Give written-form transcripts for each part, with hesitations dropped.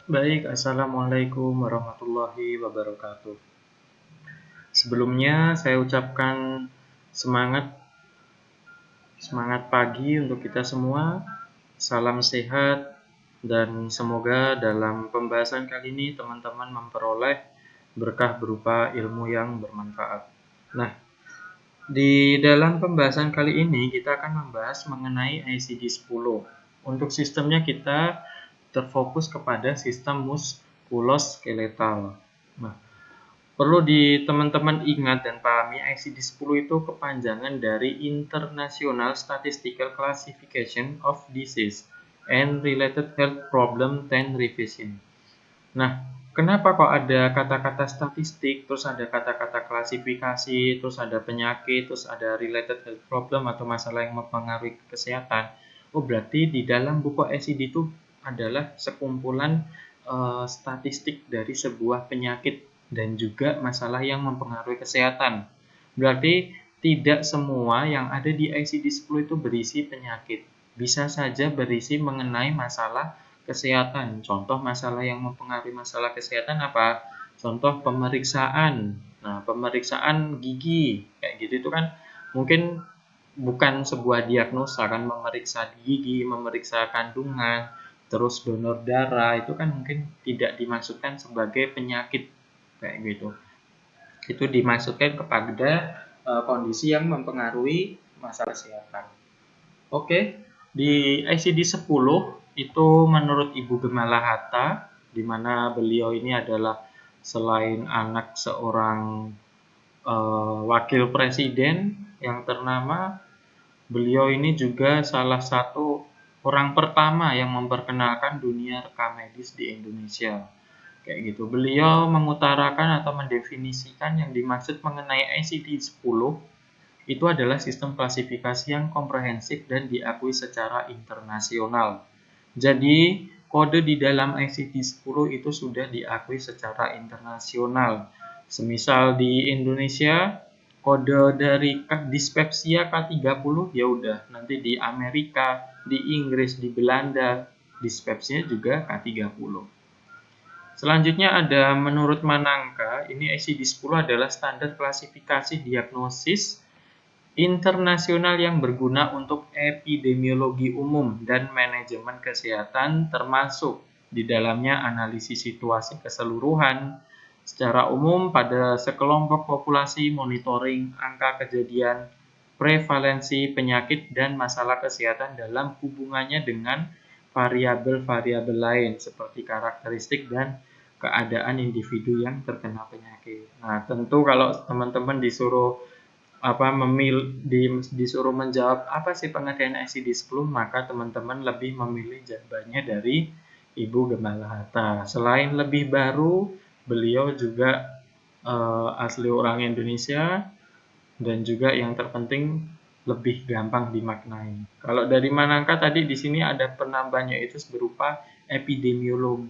Baik, Assalamualaikum warahmatullahi wabarakatuh. Sebelumnya saya ucapkan semangat semangat pagi untuk kita semua. Salam sehat dan semoga dalam pembahasan kali ini teman-teman memperoleh berkah berupa ilmu yang bermanfaat. Nah, di dalam pembahasan kali ini kita akan membahas mengenai ICD-10. Untuk sistemnya kita terfokus kepada sistem muskuloskeletal. Nah, perlu teman-teman ingat dan pahami ICD-10 itu kepanjangan dari International Statistical Classification of Disease and Related Health Problem 10 Revision. Nah, kenapa kok ada kata-kata statistik, terus ada kata-kata klasifikasi, terus ada penyakit, terus ada related health problem atau masalah yang mempengaruhi kesehatan? Oh, berarti di dalam buku ICD itu adalah sekumpulan statistik dari sebuah penyakit dan juga masalah yang mempengaruhi kesehatan. Berarti tidak semua yang ada di ICD-10 itu berisi penyakit. Bisa saja berisi mengenai masalah kesehatan. Contoh masalah yang mempengaruhi masalah kesehatan apa? Contoh pemeriksaan. Nah, pemeriksaan gigi kayak gitu itu kan mungkin bukan sebuah diagnosa kan, memeriksa gigi, memeriksa kandungan, terus donor darah itu kan mungkin tidak dimaksudkan sebagai penyakit kayak gitu. Itu dimaksudkan kepada kondisi yang mempengaruhi masalah kesehatan. Oke, di ICD-10 itu menurut Ibu Gemala Hatta, di mana beliau ini adalah selain anak seorang wakil presiden yang ternama, beliau ini juga salah satu orang pertama yang memperkenalkan dunia rekam medis di Indonesia. Kayak gitu. Beliau mengutarakan atau mendefinisikan yang dimaksud mengenai ICD-10 itu adalah sistem klasifikasi yang komprehensif dan diakui secara internasional. Jadi, kode di dalam ICD-10 itu sudah diakui secara internasional. Semisal di Indonesia, kode dari dispepsia K30 ya udah, nanti di Amerika, di Inggris, di Belanda, dispepsia juga K30. Selanjutnya ada menurut Manangka, ini ICD-10 adalah standar klasifikasi diagnosis internasional yang berguna untuk epidemiologi umum dan manajemen kesehatan, termasuk di dalamnya analisis situasi keseluruhan secara umum pada sekelompok populasi, monitoring angka kejadian, prevalensi penyakit dan masalah kesehatan dalam hubungannya dengan variabel-variabel lain seperti karakteristik dan keadaan individu yang terkena penyakit. Nah, tentu kalau teman-teman disuruh disuruh menjawab apa sih pengertian ICD-10, maka teman-teman lebih memilih jawabannya dari Ibu Gemala Hatta. Selain lebih baru, beliau juga asli orang Indonesia dan juga yang terpenting lebih gampang dimaknai. Kalau dari Manangka tadi di sini ada penambahnya itu berupa epidemiolog.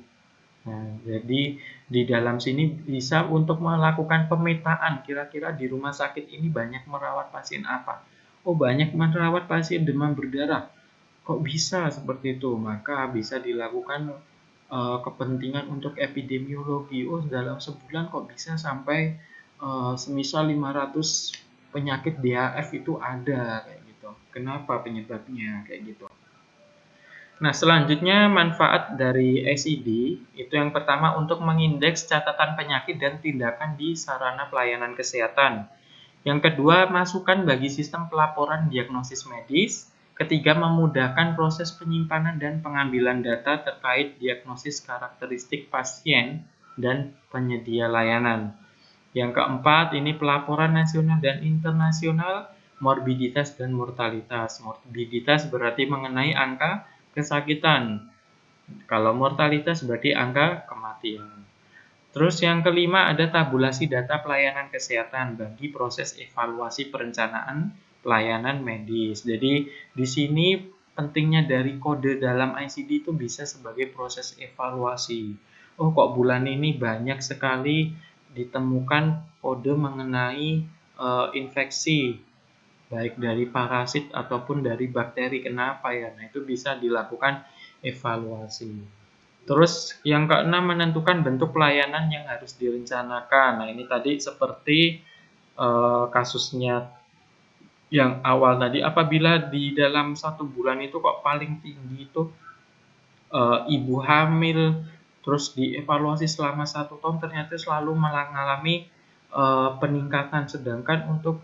Nah, jadi di dalam sini bisa untuk melakukan pemetaan kira-kira di rumah sakit ini banyak merawat pasien apa. Oh, banyak merawat pasien demam berdarah. Kok bisa seperti itu? Maka bisa dilakukan kepentingan untuk epidemiologi. Oh, dalam sebulan kok bisa sampai semisal 500 penyakit DHF itu ada kayak gitu. Kenapa penyebabnya kayak gitu? Nah, selanjutnya manfaat dari SID itu yang pertama untuk mengindeks catatan penyakit dan tindakan di sarana pelayanan kesehatan. Yang kedua, masukan bagi sistem pelaporan diagnosis medis. Ketiga, memudahkan proses penyimpanan dan pengambilan data terkait diagnosis karakteristik pasien dan penyedia layanan. Yang keempat, ini pelaporan nasional dan internasional, morbiditas dan mortalitas. Morbiditas berarti mengenai angka kesakitan. Kalau mortalitas berarti angka kematian. Terus yang kelima ada tabulasi data pelayanan kesehatan bagi proses evaluasi perencanaan pelayanan medis. Jadi di sini pentingnya dari kode dalam ICD itu bisa sebagai proses evaluasi. Oh, kok bulan ini banyak sekali ditemukan kode mengenai infeksi baik dari parasit ataupun dari bakteri, kenapa ya? Nah, itu bisa dilakukan evaluasi. Terus yang keenam, menentukan bentuk pelayanan yang harus direncanakan. Nah, ini tadi seperti kasusnya yang awal tadi, apabila di dalam 1 bulan itu kok paling tinggi itu ibu hamil, terus dievaluasi selama 1 tahun ternyata selalu mengalami peningkatan, sedangkan untuk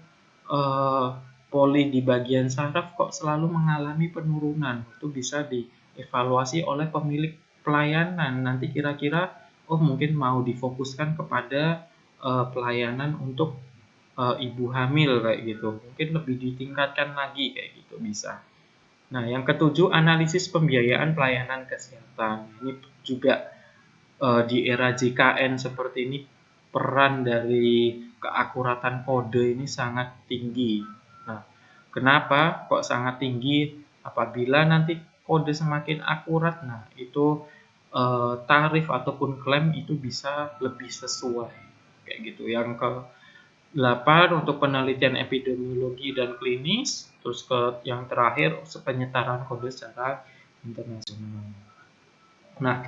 poli di bagian saraf kok selalu mengalami penurunan. Itu bisa dievaluasi oleh pemilik pelayanan. Nanti kira-kira mungkin mau difokuskan kepada pelayanan untuk ibu hamil kayak gitu. Mungkin lebih ditingkatkan lagi kayak gitu bisa. Nah, yang ketujuh, analisis pembiayaan pelayanan kesehatan. Ini juga di era JKN seperti ini, peran dari keakuratan kode ini sangat tinggi. Nah, kenapa kok sangat tinggi? Apabila nanti kode semakin akurat, nah itu tarif ataupun klaim itu bisa lebih sesuai kayak gitu. Yang ke-8, untuk penelitian epidemiologi dan klinis. Terus yang terakhir, penyetaran kode secara internasional. Nah,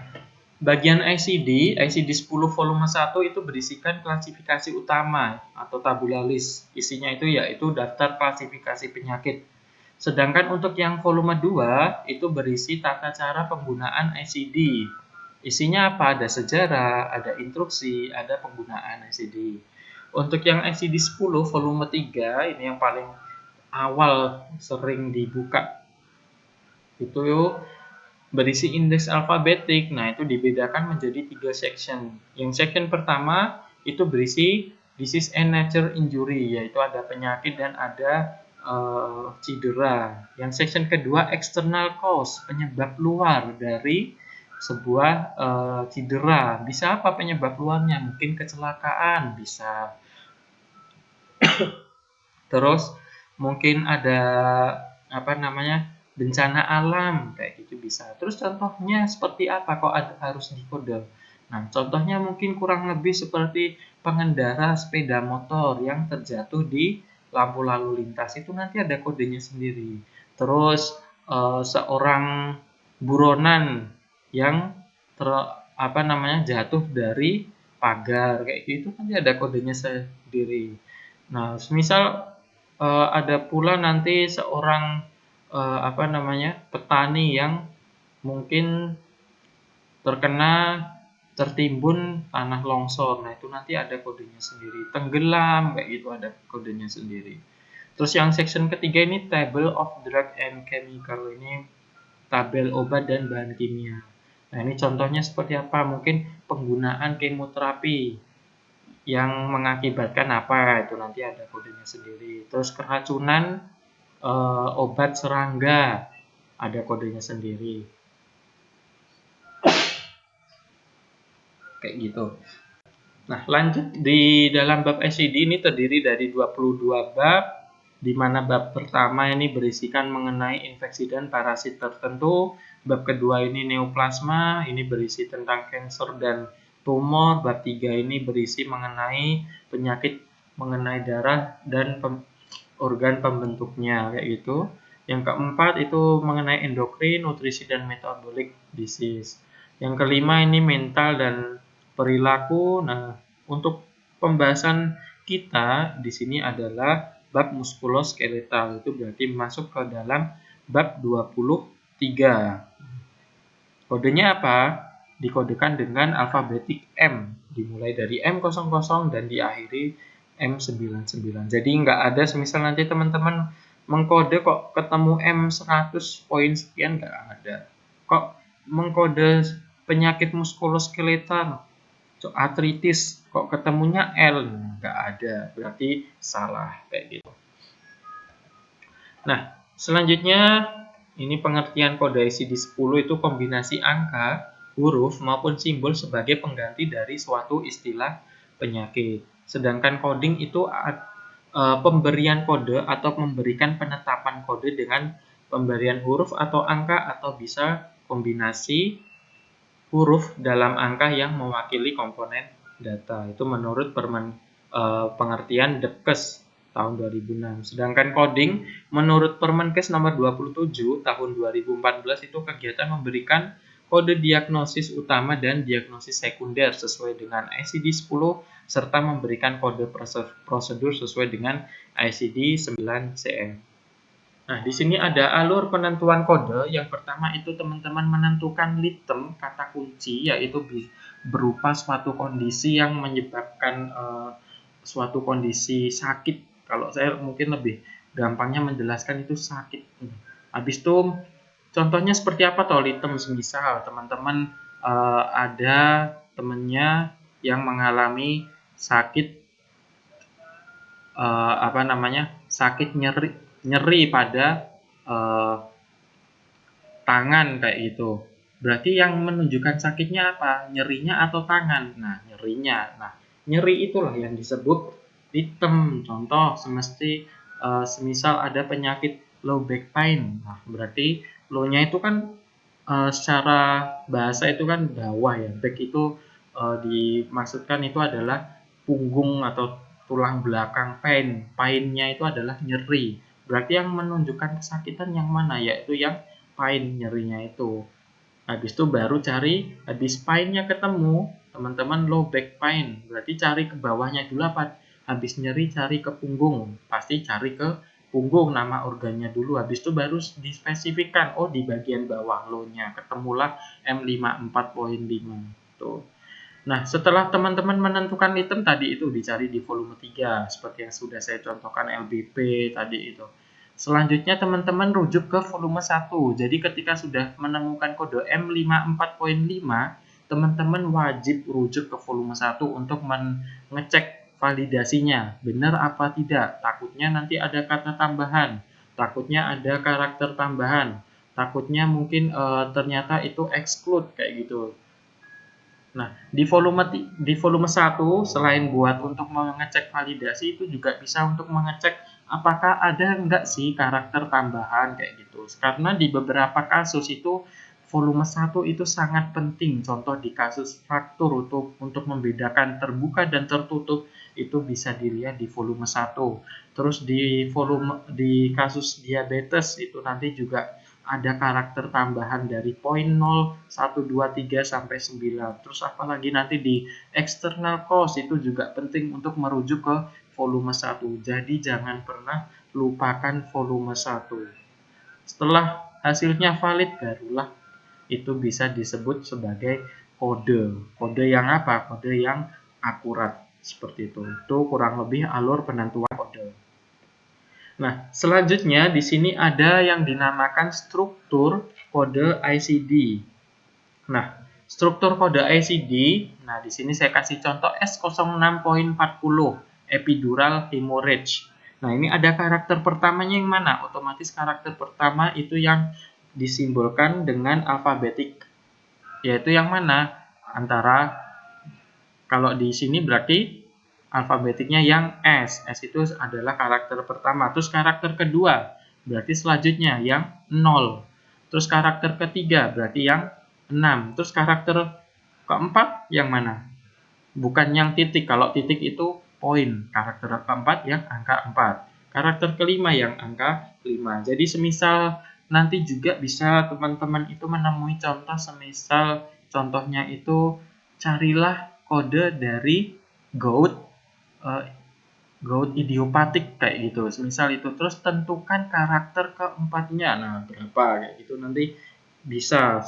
bagian ICD 10 volume 1 itu berisikan klasifikasi utama atau tabula list. Isinya itu yaitu daftar klasifikasi penyakit. Sedangkan untuk yang volume 2 itu berisi tata cara penggunaan ICD. Isinya apa? Ada sejarah, ada instruksi, ada penggunaan ICD. Untuk yang ICD 10 volume 3 ini yang paling awal sering dibuka. Itu berisi indeks alfabetik. Nah, itu dibedakan menjadi 3 section. Yang section pertama itu berisi disease and nature injury, yaitu ada penyakit dan ada cedera. Yang section kedua, external cause, penyebab luar dari sebuah cedera. Bisa apa penyebab luarnya? Mungkin kecelakaan, bisa. Terus mungkin ada bencana alam kayak gitu bisa. Terus contohnya seperti apa kok harus dikode? Nah, contohnya mungkin kurang lebih seperti pengendara sepeda motor yang terjatuh di lampu lalu lintas, itu nanti ada kodenya sendiri. Terus seorang buronan yang jatuh dari pagar kayak gitu nanti ada kodenya sendiri. Nah, misal ada pula nanti seorang petani yang mungkin tertimbun tanah longsor. Nah, itu nanti ada kodenya sendiri. Tenggelam kayak gitu ada kodenya sendiri. Terus yang section ketiga ini table of drug and chemical, ini tabel obat dan bahan kimia. Nah, ini contohnya seperti apa? Mungkin penggunaan kemoterapi yang mengakibatkan apa, itu nanti ada kodenya sendiri. Terus keracunan obat serangga, ada kodenya sendiri. Kayak gitu. Nah, lanjut di dalam bab ICD ini terdiri dari 22 bab, di mana bab pertama ini berisikan mengenai infeksi dan parasit tertentu. Bab kedua ini neoplasma, ini berisi tentang kanker dan tumor. Bab 3 ini berisi mengenai penyakit mengenai darah dan organ pembentuknya kayak gitu. Yang keempat itu mengenai endokrin, nutrisi dan metabolic disease. Yang kelima ini mental dan perilaku. Nah, untuk pembahasan kita di sini adalah bab muskuloskeletal, itu berarti masuk ke dalam bab 23. Kodenya apa? Dikodekan dengan alfabetik M, dimulai dari M00 dan diakhiri M99. Jadi nggak ada semisal nanti teman-teman mengkode kok ketemu M100 poin sekian, nggak ada. Kok mengkode penyakit muskuloskeletal, artritis, kok ketemunya L, nggak ada. Berarti salah kayak gitu. Nah, selanjutnya ini pengertian kode ICD 10 itu kombinasi angka, huruf, maupun simbol sebagai pengganti dari suatu istilah penyakit. Sedangkan coding itu pemberian kode atau memberikan penetapan kode dengan pemberian huruf atau angka, atau bisa kombinasi huruf dalam angka yang mewakili komponen data. Itu menurut pengertian Debkes tahun 2006. Sedangkan coding menurut Permenkes nomor 27 tahun 2014 itu kegiatan memberikan kode diagnosis utama dan diagnosis sekunder sesuai dengan ICD-10 serta memberikan kode prosedur sesuai dengan ICD-9-CM. Nah, di sini ada alur penentuan kode. Yang pertama itu teman-teman menentukan item kata kunci, yaitu berupa suatu kondisi yang menyebabkan suatu kondisi sakit. Kalau saya mungkin lebih gampangnya menjelaskan itu sakit. Habis itu contohnya seperti apa toh item, misal teman-teman ada temennya yang mengalami sakit sakit nyeri pada tangan kayak gitu. Berarti yang menunjukkan sakitnya apa? Nyerinya atau tangan? Nah, nyerinya. Nah, nyeri itulah yang disebut item. Contoh, semisal ada penyakit low back pain. Nah, berarti low-nya itu kan secara bahasa itu kan bawah ya. Back itu dimaksudkan itu adalah punggung atau tulang belakang. Pain-nya itu adalah nyeri. Berarti yang menunjukkan kesakitan yang mana? Yaitu yang pain, nyerinya itu. Habis itu baru cari, habis painnya ketemu, teman-teman low back pain. Berarti cari ke bawahnya dulu apa? Habis nyeri cari ke punggung. Pasti cari ke punggung, nama organnya dulu. Habis itu baru dispesifikkan, oh di bagian bawah low-nya. Ketemulah M54.5. Tuh. Nah, setelah teman-teman menentukan item tadi itu dicari di volume 3, seperti yang sudah saya contohkan LBP tadi itu. Selanjutnya teman-teman rujuk ke volume 1. Jadi ketika sudah menemukan kode M54.5, teman-teman wajib rujuk ke volume 1 untuk mengecek validasinya. Benar apa tidak? Takutnya nanti ada kata tambahan, takutnya ada karakter tambahan, takutnya mungkin ternyata itu exclude kayak gitu. Nah, di volume 1 selain buat untuk mengecek validasi itu juga bisa untuk mengecek apakah ada enggak sih karakter tambahan kayak gitu. Karena di beberapa kasus itu volume 1 itu sangat penting. Contoh di kasus fraktur untuk membedakan terbuka dan tertutup itu bisa dilihat di volume 1. Terus di kasus diabetes itu nanti juga ada karakter tambahan dari poin 0, 1, 2, 3 sampai 9. Terus apalagi nanti di external cause itu juga penting untuk merujuk ke volume 1. Jadi jangan pernah lupakan volume 1. Setelah hasilnya valid barulah itu bisa disebut sebagai kode. Kode yang apa? Kode yang akurat seperti itu. Itu kurang lebih alur penentuan kode. Nah, selanjutnya di sini ada yang dinamakan struktur kode ICD. Nah, struktur kode ICD, nah di sini saya kasih contoh S06.40 epidural hemorrhage. Nah, ini ada karakter pertamanya yang mana? Otomatis karakter pertama itu yang disimbolkan dengan alfabetik. Yaitu yang mana? Antara kalau di sini berarti alfabetiknya yang S. S itu adalah karakter pertama. Terus karakter kedua berarti selanjutnya yang 0. Terus karakter ketiga berarti yang 6. Terus karakter keempat yang mana? Bukan yang titik. Kalau titik itu poin. Karakter keempat yang angka 4. Karakter kelima yang angka 5. Jadi semisal nanti juga bisa teman-teman itu menemui contoh, semisal contohnya itu carilah kode dari gout idiopatik kayak gitu. Misal itu terus tentukan karakter keempatnya. Nah, berapa kayak gitu nanti bisa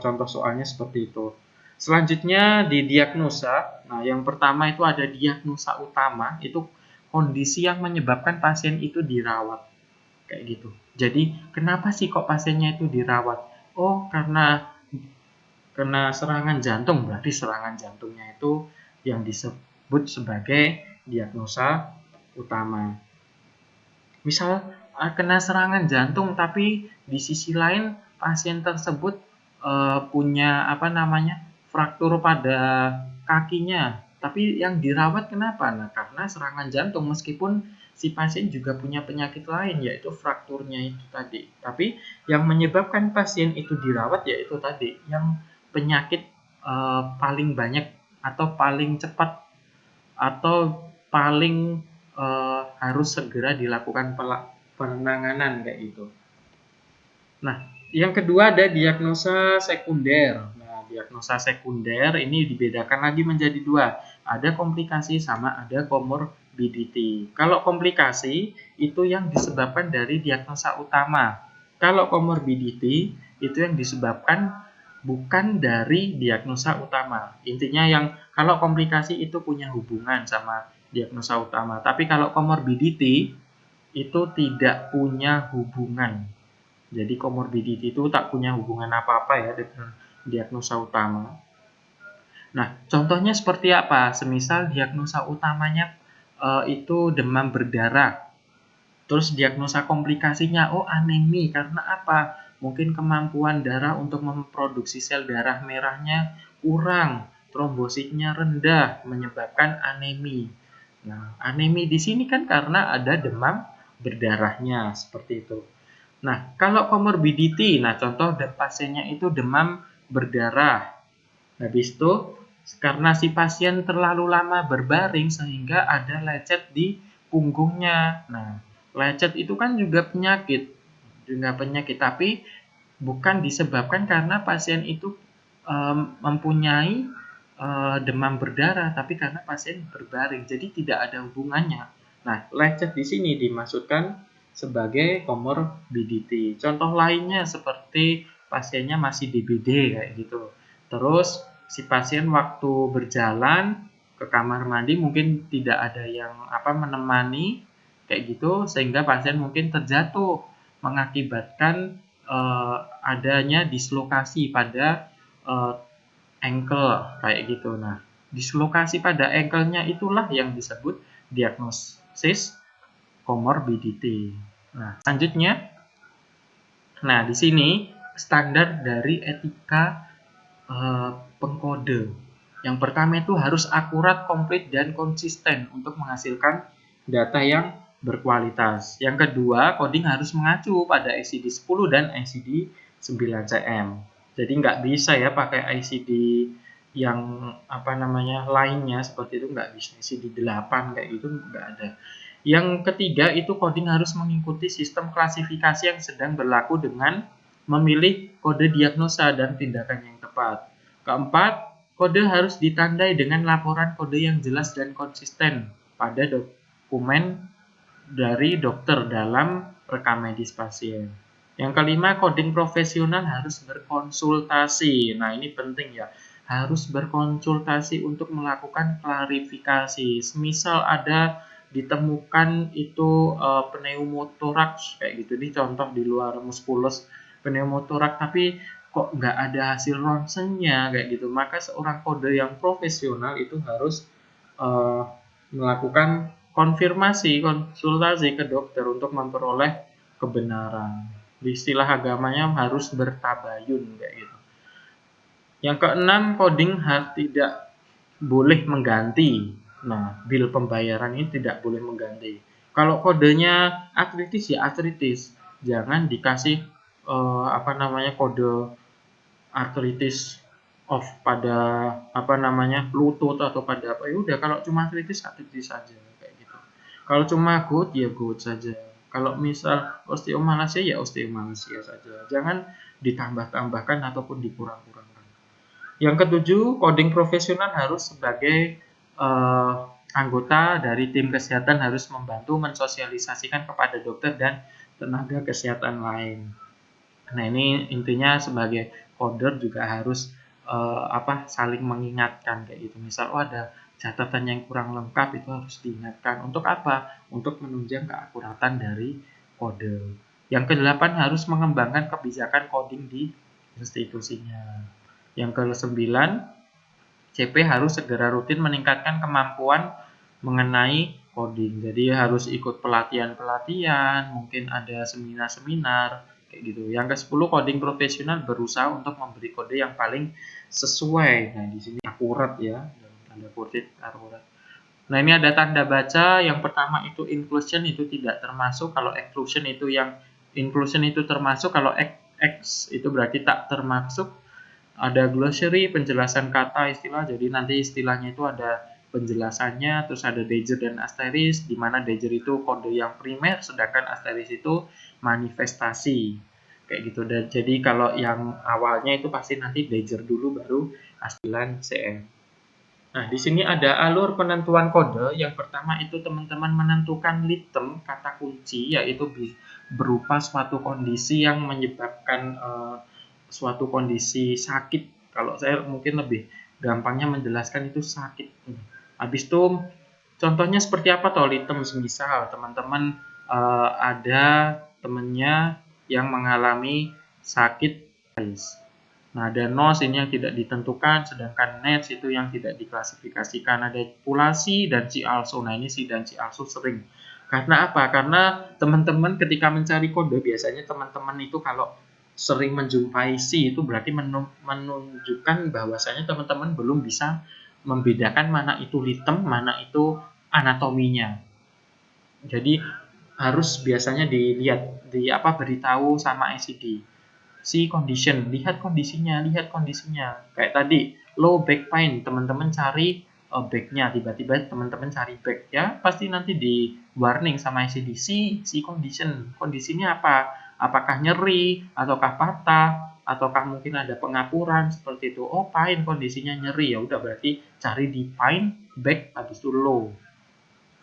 contoh soalnya seperti itu. Selanjutnya di diagnosa. Nah, yang pertama itu ada diagnosa utama, itu kondisi yang menyebabkan pasien itu dirawat. Kayak gitu. Jadi, kenapa sih kok pasiennya itu dirawat? Oh, karena kena serangan jantung, berarti serangan jantungnya itu yang disebut sebagai diagnosa utama. Misal kena serangan jantung tapi di sisi lain pasien tersebut punya fraktur pada kakinya, tapi yang dirawat kenapa? Nah, karena serangan jantung, meskipun si pasien juga punya penyakit lain yaitu frakturnya itu tadi. Tapi yang menyebabkan pasien itu dirawat yaitu tadi yang penyakit paling banyak atau paling cepat atau paling harus segera dilakukan penanganan kayak gitu. Nah, Yang kedua ada diagnosa sekunder. Nah, diagnosa sekunder ini dibedakan lagi menjadi dua. Ada komplikasi sama ada komorbiditi. Kalau komplikasi itu yang disebabkan dari diagnosa utama. Kalau komorbiditi itu yang disebabkan bukan dari diagnosa utama. Intinya yang kalau komplikasi itu punya hubungan sama diagnosa utama. Tapi kalau komorbiditi itu tidak punya hubungan. Jadi komorbiditi itu tak punya hubungan apa-apa ya dengan diagnosa utama. Nah, contohnya seperti apa? Semisal diagnosa utamanya itu demam berdarah. Terus diagnosa komplikasinya, oh anemi, karena apa? Mungkin kemampuan darah untuk memproduksi sel darah merahnya kurang, trombositnya rendah, menyebabkan anemi. Nah, anemi di sini kan karena ada demam berdarahnya, seperti itu. Nah, kalau komorbiditi, nah contoh pasiennya itu demam berdarah. Habis itu, karena si pasien terlalu lama berbaring sehingga ada lecet di punggungnya. Nah, lecet itu kan juga penyakit, tapi bukan disebabkan karena pasien itu mempunyai demam berdarah, tapi karena pasien berbaring, jadi tidak ada hubungannya. Nah, lecet di sini dimaksudkan sebagai komorbiditi. Contoh lainnya seperti pasiennya masih DBD kayak gitu. Terus si pasien waktu berjalan ke kamar mandi mungkin tidak ada yang menemani kayak gitu, sehingga pasien mungkin terjatuh mengakibatkan adanya dislokasi pada ankle kayak gitu. Nah, dislokasi pada ankle-nya itulah yang disebut diagnosis komorbiditi. Nah, selanjutnya, di sini standar dari etika pengkode. Yang pertama itu harus akurat, komplit, dan konsisten untuk menghasilkan data yang berkualitas. Yang kedua, coding harus mengacu pada ICD 10 dan ICD 9cm. Jadi nggak bisa ya pakai ICD yang lainnya seperti itu, nggak bisa. ICD 8 kayak gitu nggak ada. Yang ketiga itu coding harus mengikuti sistem klasifikasi yang sedang berlaku dengan memilih kode diagnosa dan tindakan yang tepat. Keempat, kode harus ditandai dengan laporan kode yang jelas dan konsisten pada dokumen dari dokter dalam rekam medis pasien. Yang kelima, coding profesional harus berkonsultasi. Nah, ini penting ya. Harus berkonsultasi untuk melakukan klarifikasi. Semisal ada ditemukan itu pneumotoraks kayak gitu, di contoh di luar muskulus pneumotoraks, tapi kok nggak ada hasil ronsennya kayak gitu, maka seorang kode yang profesional itu harus melakukan konsultasi ke dokter untuk memperoleh kebenaran. Di istilah agamanya harus bertabayun kayak gitu. Yang keenam, coding tidak boleh mengganti. Nah, bil pembayaran ini tidak boleh mengganti. Kalau kodenya artritis ya artritis, jangan dikasih kode artritis off pada lutut atau pada apa. Ya udah, kalau cuma artritis saja kayak gitu. Kalau cuma gout ya gout saja. Kalau misal osteomalacia ya osteomalacia saja. Jangan ditambah-tambahkan ataupun dikurang-kurangkan. Yang ketujuh, coding profesional harus sebagai anggota dari tim kesehatan harus membantu mensosialisasikan kepada dokter dan tenaga kesehatan lain. Nah, ini intinya sebagai coder juga harus saling mengingatkan kayak gitu. Misal ada catatan yang kurang lengkap, itu harus diingatkan. Untuk apa? Untuk menunjang keakuratan dari kode. Yang kedelapan, harus mengembangkan kebijakan coding di institusinya. Yang ke-9, CP harus segera rutin meningkatkan kemampuan mengenai coding. Jadi harus ikut pelatihan-pelatihan, mungkin ada seminar-seminar kayak gitu. Yang ke-10, coding profesional berusaha untuk memberi kode yang paling sesuai. Nah, di sini akurat ya, dalam tanda kutip akurat. Nah, ini ada tanda baca. Yang pertama itu inclusion, itu tidak termasuk. Kalau exclusion itu inclusion itu termasuk. Kalau X itu berarti tak termasuk. Ada glossary, penjelasan kata istilah. Jadi nanti istilahnya itu ada penjelasannya, terus ada dager dan asteris, di mana dager itu kode yang primer, sedangkan asteris itu manifestasi. kayak gitu. Dan jadi kalau yang awalnya itu pasti nanti Dagger dulu baru A9 CM. Nah, di sini ada alur penentuan kode. Yang pertama itu teman-teman menentukan item kata kunci, yaitu berupa suatu kondisi yang menyebabkan suatu kondisi sakit. Kalau saya mungkin lebih gampangnya menjelaskan itu sakit. Habis itu contohnya seperti apa toh item, misal teman-teman ada temennya yang mengalami sakit guys. Nah, ada nose ini yang tidak ditentukan, sedangkan nets itu yang tidak diklasifikasikan. Ada populasi dan si also. Nah, ini si dan si also sering. Karena apa? Karena teman-teman ketika mencari kode, biasanya teman-teman itu kalau sering menjumpai si itu berarti menunjukkan bahwasanya teman-teman belum bisa membedakan mana itu item, mana itu anatominya. Jadi harus biasanya dilihat beritahu sama ICD. Si condition, lihat kondisinya. Kayak tadi, low back pain, teman-teman cari back-nya, tiba-tiba teman-teman cari back, ya pasti nanti di warning sama ICD. Si condition, kondisinya apa? Apakah nyeri, ataukah patah, ataukah mungkin ada pengapuran seperti itu. Oh, pain, kondisinya nyeri, ya udah berarti cari di pain, back, habis itu low.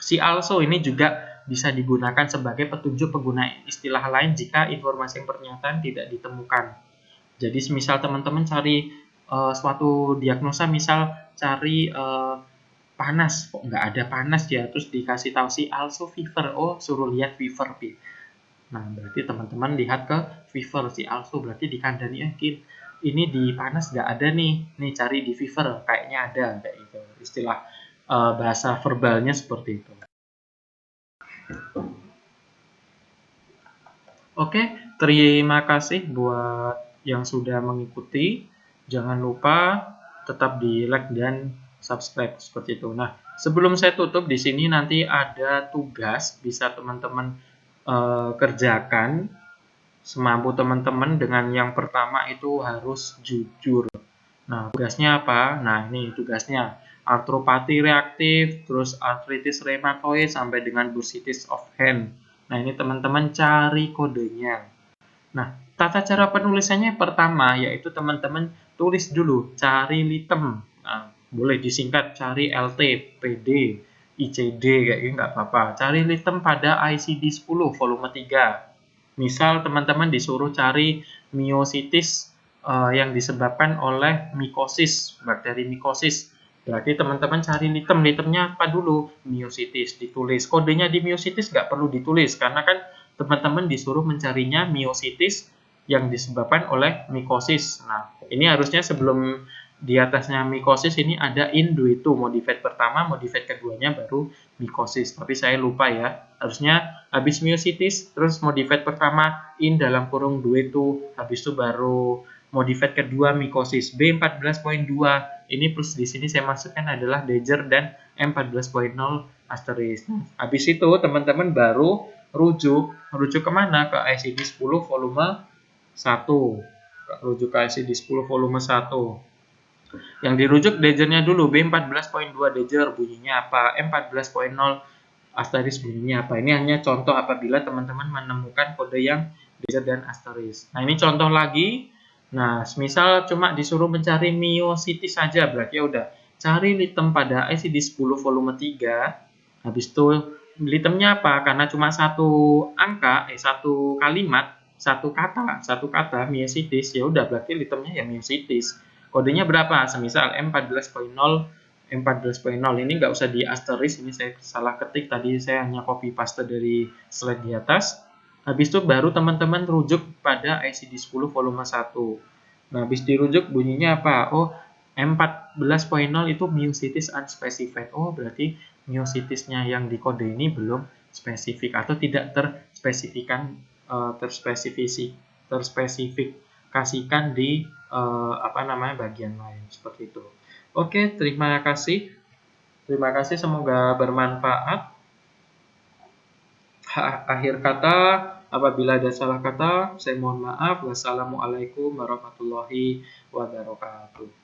Si also ini juga bisa digunakan sebagai petunjuk pengguna istilah lain jika informasi yang pernyataan tidak ditemukan. Jadi misal teman-teman cari suatu diagnosa, misal cari panas, kok nggak ada panas ya, terus dikasih tahu si also fever, oh suruh lihat fever. Nah, berarti teman-teman lihat ke fever, si also berarti dikandani ini di panas nggak ada nih cari di fever, kayaknya ada, kayak gitu. Istilah bahasa verbalnya seperti itu. Oke, terima kasih buat yang sudah mengikuti. Jangan lupa tetap di like dan subscribe seperti itu. Nah, sebelum saya tutup di sini nanti ada tugas bisa teman-teman kerjakan semampu teman-teman. Dengan yang pertama itu harus jujur. Nah, tugasnya apa? Nah, ini tugasnya artropati reaktif, terus artritis rheumatoid sampai dengan bursitis of hand. Nah, ini teman-teman cari kodenya. Nah, tata cara penulisannya pertama yaitu teman-teman tulis dulu, cari item. Nah, boleh disingkat cari LT, PD, ICD kayak gitu nggak apa-apa. Cari item pada ICD 10 volume 3. Misal teman-teman disuruh cari myositis yang disebabkan oleh mikosis, bakteri mikosis. Berarti teman-teman cari itemnya apa dulu? Myositis, ditulis. Kodenya di myositis nggak perlu ditulis, karena kan teman-teman disuruh mencarinya myositis yang disebabkan oleh mikosis. Nah, ini harusnya sebelum di atasnya mikosis ini ada in duetu, modified pertama, modified keduanya baru mikosis. Tapi saya lupa ya. Harusnya habis myositis, terus modified pertama in dalam kurung duetu, habis itu baru modified kedua mikosis. B14.2 ini plus di sini saya masukkan adalah Dagger dan M14.0 asterisk. Habis itu teman-teman baru rujuk kemana? Ke ICD 10 volume 1. Rujuk ke ICD 10 volume 1. Yang dirujuk Dagger-nya dulu, B14.2 Dagger bunyinya apa? M14.0 asterisk bunyinya apa? Ini hanya contoh apabila teman-teman menemukan kode yang Dagger dan asterisk. Nah, ini contoh lagi. Nah, misal cuma disuruh mencari myositis saja, berarti ya udah cari item pada ICD 10 volume 3. Habis itu itemnya apa? Karena cuma satu angka, satu kalimat, satu kata myositis, ya udah berarti itemnya ya myositis. Kodenya berapa? Semisal M14.0 ini nggak usah di asterisk, ini saya salah ketik tadi, saya hanya copy paste dari slide di atas. Habis itu baru teman-teman rujuk pada ICD 10 volume 1. Nah, habis dirujuk bunyinya apa? Oh, M14.0 itu myositis unspecified. Oh, berarti myositisnya yang di kode ini belum spesifik atau tidak terspesifikasikan di bagian lain seperti itu. Oke, terima kasih. Semoga bermanfaat. Akhir kata, apabila ada salah kata, saya mohon maaf. Wassalamualaikum warahmatullahi wabarakatuh.